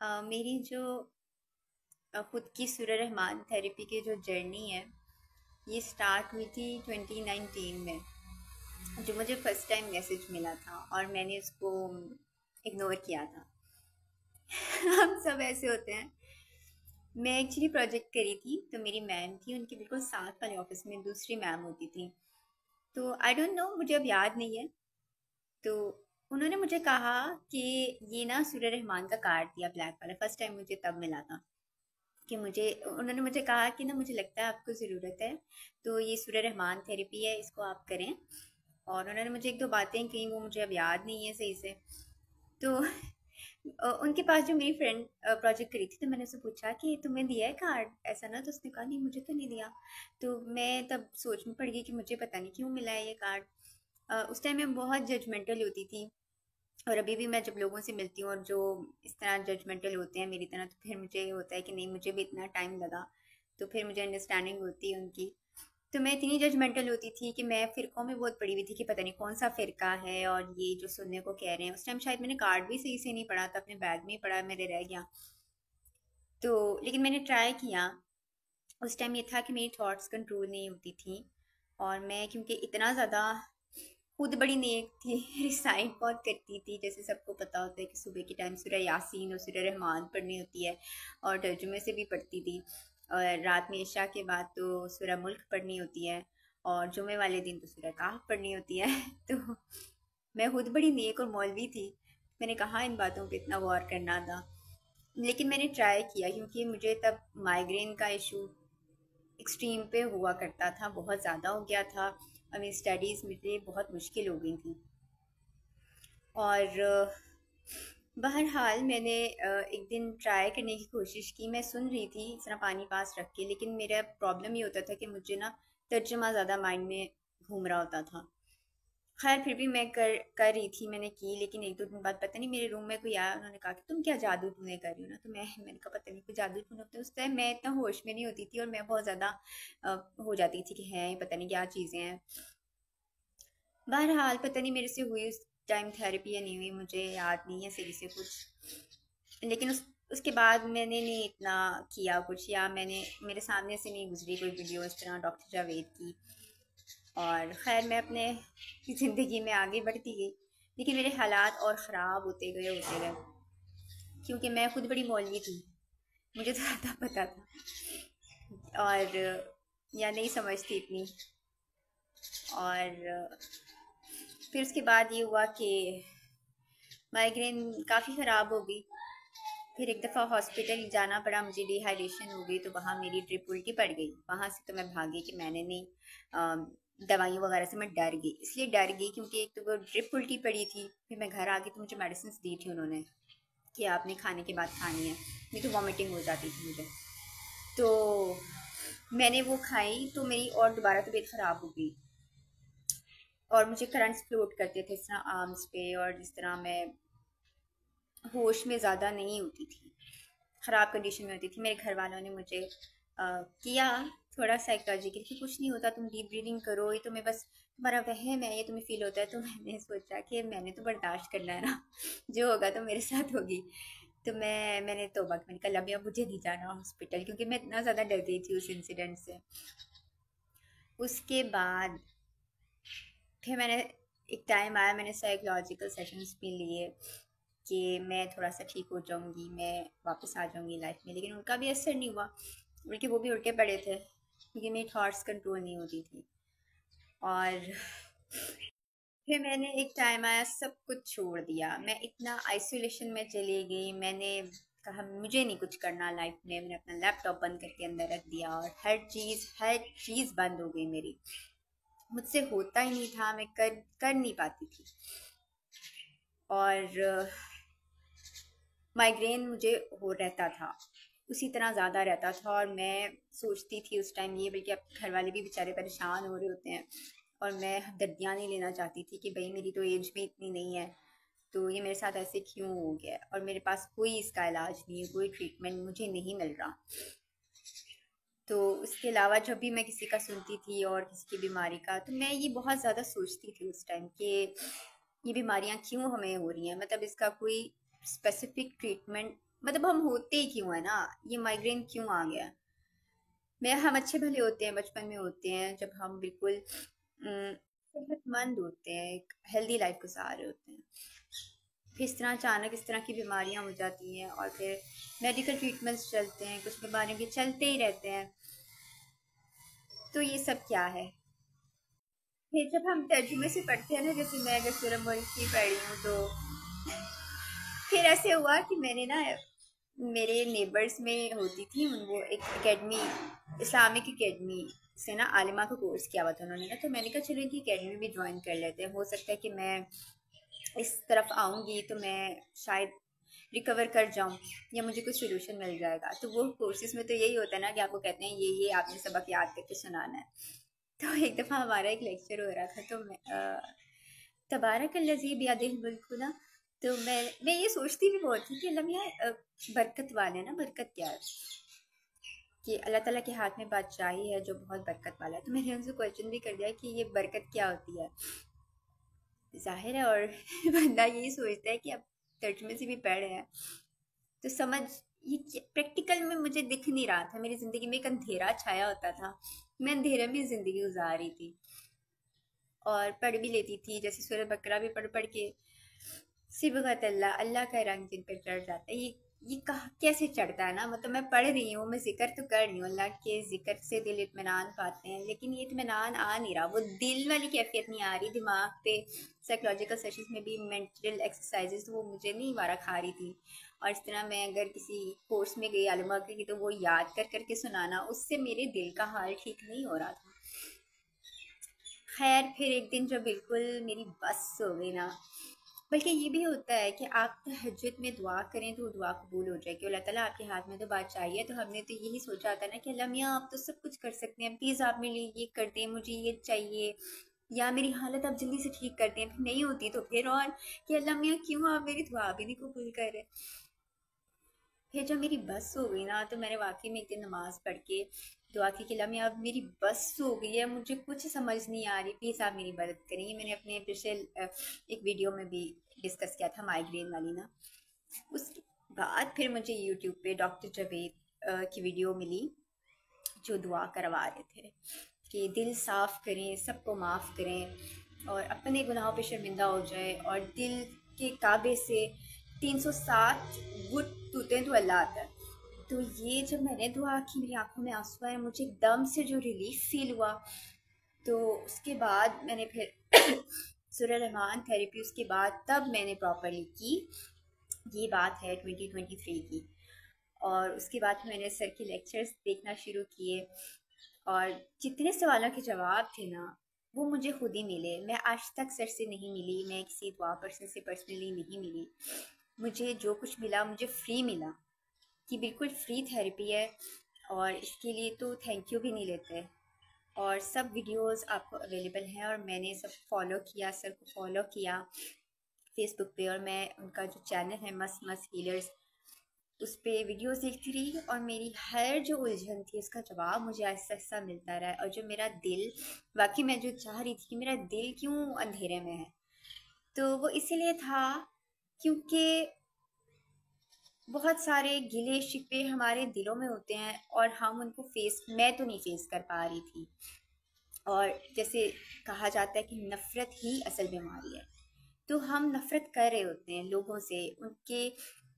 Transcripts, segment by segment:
मेरी जो खुद की सुर रहमान थेरेपी की जो जर्नी है, ये स्टार्ट हुई थी 2019 में। जो मुझे फर्स्ट टाइम मैसेज मिला था और मैंने उसको इग्नोर किया था। हम सब ऐसे होते हैं। मैं एक्चुअली प्रोजेक्ट करी थी, तो मेरी मैम थी, उनके बिल्कुल साथ वाले ऑफिस में दूसरी मैम होती थी। तो आई डोंट नो, मुझे अब याद नहीं है। तो उन्होंने मुझे कहा कि ये ना सूर्य रहमान का कार्ड दिया, ब्लैक वाला। फर्स्ट टाइम मुझे तब मिला था कि मुझे उन्होंने मुझे कहा कि ना मुझे लगता है आपको ज़रूरत है, तो ये सूर्य रहमान थेरेपी है, इसको आप करें। और उन्होंने मुझे एक दो बातें कही, वो मुझे अब याद नहीं है सही से। तो उनके पास जो मेरी फ्रेंड प्रोजेक्ट करी थी, तो मैंने उससे पूछा कि तुम्हें दिया है कार्ड ऐसा ना, तो उसने कहा नहीं मुझे तो नहीं दिया। तो मैं तब सोच में पड़ गई कि मुझे पता नहीं क्यों मिला है ये कार्ड। उस टाइम मैं बहुत जजमेंटल होती थी, और अभी भी मैं जब लोगों से मिलती हूँ और जो इस तरह जजमेंटल होते हैं मेरी तरह, तो फिर मुझे ये होता है कि नहीं, मुझे भी इतना टाइम लगा। तो फिर मुझे अंडरस्टैंडिंग होती है उनकी। तो मैं इतनी जजमेंटल होती थी कि मैं फ़िरक़ों में बहुत पड़ी हुई थी कि पता नहीं कौन सा फ़िरका है और ये जो सुनने को कह रहे हैं। उस टाइम शायद मैंने कार्ड भी सही से नहीं पढ़ा था, अपने बैग में ही पढ़ा, मेरे रह गया। तो लेकिन मैंने ट्राई किया। उस टाइम ये था कि मेरी थॉट्स कंट्रोल नहीं होती थी। और मैं क्योंकि इतना ज़्यादा खुद बड़ी नेक थी, रिसाइट बहुत करती थी। जैसे सबको पता होता है कि सुबह के टाइम सूरह यासीन और सूरह रहमान पढ़नी होती है, और तर्जुमे से भी पढ़ती थी। और रात में इशा के बाद तो सूरह मुल्क पढ़नी होती है, और जुमे वाले दिन तो सूरह काफ पढ़नी होती है। तो मैं खुद बड़ी नेक और मौलवी थी। मैंने कहा इन बातों पे इतना गौर करना था, लेकिन मैंने ट्राई किया क्योंकि मुझे तब माइग्रेन का इशू एक्सट्रीम पे हुआ करता था, बहुत ज़्यादा हो गया था। और मेरी स्टडीज़ मेरे लिए बहुत मुश्किल हो गई थी। और बहरहाल मैंने एक दिन ट्राई करने की कोशिश की। मैं सुन रही थी इस तरह पानी पास रख के, लेकिन मेरा प्रॉब्लम ये होता था कि मुझे ना तर्जुमा ज़्यादा माइंड में घूम रहा होता था। खैर फिर भी मैं कर रही थी, मैंने की। लेकिन एक दो दिन बाद पता नहीं मेरे रूम में कोई आया, उन्होंने कहा कि तुम क्या जादू टूने कर रही हो ना। तो मैंने कहा पता नहीं कोई जादू टूने होता है। उस टाइम मैं इतना होश में नहीं होती थी, और मैं बहुत ज़्यादा हो जाती थी कि हैं पता नहीं क्या चीज़ें हैं। बहरहाल पता नहीं मेरे से हुई उस टाइम थेरेपी या नहीं हुई, मुझे याद नहीं है सही से कुछ। लेकिन उसके बाद मैंने नहीं इतना किया कुछ, या मैंने मेरे सामने से नहीं गुजरी कोई वीडियो इस तरह डॉक्टर जावेद की। और ख़ैर मैं अपने ज़िंदगी में आगे बढ़ती गई, लेकिन मेरे हालात और ख़राब होते गए, क्योंकि मैं खुद बड़ी मौलवी थी। मुझे तो ज़्यादा पता था, और या नहीं समझती इतनी। और फिर उसके बाद ये हुआ कि माइग्रेन काफ़ी ख़राब हो गई। फिर एक दफ़ा हॉस्पिटल जाना पड़ा मुझे, डिहाइड्रेशन हो गई, तो वहाँ मेरी ड्रिप उल्टी पड़ गई। वहाँ से तो मैं भागी कि मैंने नहीं, दवाइयों वगैरह से मैं डर गई। इसलिए डर गई क्योंकि एक तो वो ड्रिप उल्टी पड़ी थी, फिर मैं घर आ गई तो मुझे मेडिसिन दी थी उन्होंने कि आपने खाने के बाद खानी है, नहीं तो वॉमिटिंग हो जाती थी मुझे। तो मैंने वो खाई, तो मेरी और दोबारा तबीयत ख़राब हो गई। और मुझे करंट्स फ्लोट करते थे इस तरह आर्म्स पे, और जिस तरह मैं होश में ज़्यादा नहीं होती थी, ख़राब कंडीशन में होती थी। मेरे घर वालों ने मुझे किया थोड़ा साइकोलॉजिकल कि कुछ नहीं होता, तुम डीप ब्रीदिंग करो, ये तुम्हें बस तुम्हारा वहम है, ये तुम्हें फील होता है। तो मैंने सोचा कि मैंने तो बर्दाश्त करना है ना, जो होगा तो मेरे साथ होगी। तो मैंने तौबा की, मैंने कहा अभी अब मुझे नहीं जाना हॉस्पिटल, क्योंकि मैं इतना ज़्यादा डर गई थी उस इंसिडेंट से। उसके बाद फिर मैंने, एक टाइम आया, मैंने साइकोलॉजिकल सेशंस भी लिए कि मैं थोड़ा सा ठीक हो जाऊंगी, मैं वापस आ जाऊंगी लाइफ में। लेकिन उनका भी असर नहीं हुआ, बल्कि वो भी उल्टे पड़े थे, क्योंकि मेरी थॉट्स कंट्रोल नहीं होती थी। और फिर मैंने, एक टाइम आया, सब कुछ छोड़ दिया। मैं इतना आइसोलेशन में चली गई। मैंने कहा मुझे नहीं कुछ करना लाइफ में। मैंने अपना लैपटॉप बंद करके अंदर रख दिया, और हर चीज़ बंद हो गई मेरी। मुझसे होता ही नहीं था, मैं कर नहीं पाती थी। और माइग्रेन मुझे हो रहता था, उसी तरह ज़्यादा रहता था। और मैं सोचती थी उस टाइम ये, बल्कि अब घर वाले भी बेचारे परेशान हो रहे होते हैं, और मैं दर्दियाँ नहीं लेना चाहती थी कि भाई मेरी तो एज भी इतनी नहीं है, तो ये मेरे साथ ऐसे क्यों हो गया। और मेरे पास कोई इसका इलाज नहीं है, कोई ट्रीटमेंट मुझे नहीं मिल रहा। तो उसके अलावा जब भी मैं किसी का सुनती थी और किसी की बीमारी का, तो मैं ये बहुत ज़्यादा सोचती थी उस टाइम कि ये बीमारियां क्यों हमें हो रही हैं, मतलब इसका कोई स्पेसिफिक ट्रीटमेंट मतलब हम होते ही क्यों है ना, ये माइग्रेन क्यों आ गया। मैं हम अच्छे भले होते हैं, बचपन में होते हैं जब हम बिल्कुल सेहतमंद होते हैं, एक हेल्दी लाइफ गुजार रहे होते हैं, फिर इस तरह अचानक इस तरह की बीमारियां हो जाती हैं और फिर मेडिकल ट्रीटमेंट्स चलते हैं, कुछ बीमारियों के चलते ही रहते हैं। तो ये सब क्या है। फिर जब हम तर्जुमे से पढ़ते हैं ना, जैसे मैं अगर सूरह मुल्क की पढ़ी हूँ तो फिर ऐसे हुआ कि मैंने ना, मेरे नेबर्स में होती थी वो एक एकेडमी, इस्लामिक एकेडमी से ना आलिमा का कोर्स किया हुआ था उन्होंने ना, तो मैंने कहा चलो इनकी एकेडमी भी ज्वाइन कर लेते हैं, हो सकता है कि मैं इस तरफ आऊँगी तो मैं शायद रिकवर कर जाऊँ या मुझे कोई सोल्यूशन मिल जाएगा। तो वो कोर्सेज में तो यही होता है ना कि आपको कहते हैं ये आपने सबक याद करके सुनाना है। तो एक दफ़ा हमारा एक लेक्चर हो रहा था, तो मैं तबारकल्लज़ी बियदिल मुल्क ना, तो मैं ये सोचती भी बहुत थी कि अल्लाह मियाँ बरकत वाले ना, बरकत क्या है, कि अल्लाह ताला के हाथ में बादशाही है जो बहुत बरकत वाला है। तो मैंने उनसे क्वेश्चन भी कर दिया कि ये बरकत क्या होती है। जाहिर है और बंदा यही सोचता है कि अब तर्जुमे से भी पढ़ रहे हैं तो समझ, ये प्रैक्टिकल में मुझे दिख नहीं रहा था। मेरी ज़िंदगी में एक अंधेरा छाया होता था, मैं अंधेरे में ज़िंदगी गुजार रही थी और पढ़ भी लेती थी, जैसे सूरह बकरा भी पढ़ पढ़ के सिबगत अल्लाह, अल्लाह का रंग जिन पर चढ़ जाता है। ये कहा कैसे चढ़ता है ना, मतलब मैं पढ़ रही हूँ, मैं जिक्र तो कर रही हूँ, अल्लाह के जिक्र से दिल इत्मीनान पाते हैं, लेकिन ये इत्मीनान आ नहीं रहा, वो दिल वाली कैफियत नहीं आ रही दिमाग पे। साइकोलॉजिकल सेशंस में भी मेंटल एक्सरसाइजेस वो मुझे नहीं वारा खा रही थी। और इस तरह मैं अगर किसी कोर्स में गई आलिमा की तो वो याद कर करके सुनाना, उससे मेरे दिल का हाल ठीक नहीं हो रहा था। खैर फिर एक दिन जब बिल्कुल मेरी बस हो गई ना, बल्कि ये भी होता है कि आप तहज्जुद में दुआ करें तो दुआ कबूल हो जाए कि अल्लाह ताला आपके हाथ में तो बात चाहिए। तो हमने तो यही सोचा था ना कि अल्लाह मियाँ आप तो सब कुछ कर सकते हैं, प्लीज़ आप मेरे लिए ये कर दें, मुझे ये चाहिए, या मेरी हालत आप जल्दी से ठीक कर दें। फिर नहीं होती तो फिर और कि अल्लाह मियाँ क्यों आप मेरी दुआ भी नहीं कबूल कर रहे। फिर जब मेरी बस हो गई ना, तो मैंने वाकई में एक दिन नमाज पढ़ के दुआ की कि अल्लाह मियाँ अब मेरी बस हो गई है, मुझे कुछ समझ नहीं आ रही, प्लीज़ आप मेरी मदद करें। ये मैंने अपने पिछले एक वीडियो में भी डिस्कस किया था, माइग्रेन वाली ना। उसके बाद फिर मुझे यूट्यूब पे डॉक्टर जवेद की वीडियो मिली जो दुआ करवा रहे थे कि दिल साफ़ करें, सबको माफ़ करें और अपने गुनाहों पे शर्मिंदा हो जाए और दिल के काबे से 307 गुट टूटे तो अल्लाह आता है। तो ये जब मैंने दुआ की, मेरी आंखों में आंसू आए, मुझे एकदम से जो रिलीफ फील हुआ। तो उसके बाद मैंने फिर सूरह रहमान थेरेपी उसके बाद तब मैंने प्रॉपरली की। ये बात है 2023 की। और उसके बाद मैंने सर के लेक्चर्स देखना शुरू किए और जितने सवालों के जवाब थे ना, वो मुझे खुद ही मिले। मैं आज तक सर से नहीं मिली, मैं किसी दुआ पर्सन से पर्सनली नहीं मिली। मुझे जो कुछ मिला मुझे फ्री मिला, कि बिल्कुल फ्री थेरेपी है और इसके लिए तो थैंक यू भी नहीं लेते। और सब वीडियोस आपको अवेलेबल हैं और मैंने सब फॉलो किया, सर को फॉलो किया फेसबुक पे, और मैं उनका जो चैनल है मस्त मस्त हीलर्स, उस पे वीडियोस देखती रही और मेरी हर जो उलझन थी उसका जवाब मुझे आहिस्ता आहिस्ता मिलता रहा। और जो मेरा दिल, वाकई मैं जो चाह रही थी कि मेरा दिल क्यों अंधेरे में है, तो वो इसीलिए था क्योंकि बहुत सारे गिले शिकवे हमारे दिलों में होते हैं और हम उनको मैं तो नहीं फेस कर पा रही थी। और जैसे कहा जाता है कि नफ़रत ही असल बीमारी है, तो हम नफ़रत कर रहे होते हैं लोगों से, उनके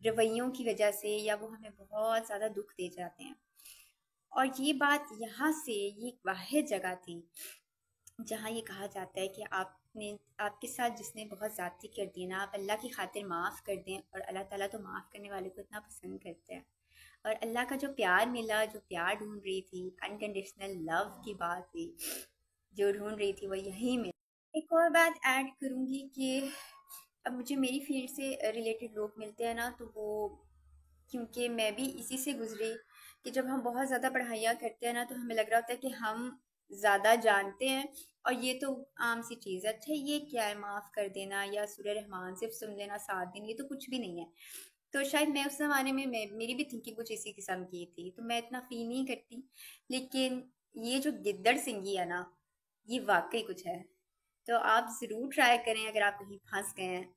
रवैयों की वजह से, या वो हमें बहुत ज़्यादा दुख दे जाते हैं। और ये बात यहाँ से, ये एक वाहिद जगह थी जहाँ ये कहा जाता है कि आपके साथ जिसने बहुत ज़्यादती कर दी ना, आप अल्लाह की खातिर माफ़ कर दें, और अल्लाह ताला तो माफ़ करने वाले को इतना पसंद करते हैं। और अल्लाह का जो प्यार मिला, जो प्यार ढूंढ रही थी, अनकंडीशनल लव की बात थी जो ढूंढ रही थी, वो यहीं में। एक और बात ऐड करूँगी कि अब मुझे मेरी फील्ड से रिलेटेड लोग मिलते हैं ना, तो वो, क्योंकि मैं भी इसी से गुजरी, कि जब हम बहुत ज़्यादा पढ़ाइयाँ करते हैं ना तो हमें लग रहा होता है कि हम ज़्यादा जानते हैं और ये तो आम सी चीज़ है। अच्छा ये क्या है, माफ़ कर देना या सूरह रहमान सिर्फ सुन लेना 7 दिन, ये तो कुछ भी नहीं है। तो शायद मैं उस ज़माने में मेरी भी थिंकिंग कुछ इसी किस्म की थी, तो मैं इतना फील नहीं करती। लेकिन ये जो गिद्दड़ सिंगी है ना, ये वाकई कुछ है। तो आप ज़रूर ट्राई करें, अगर आप कहीं फंस गए हैं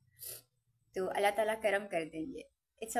तो अल्लाह ताला करम कर देंगे। इट्स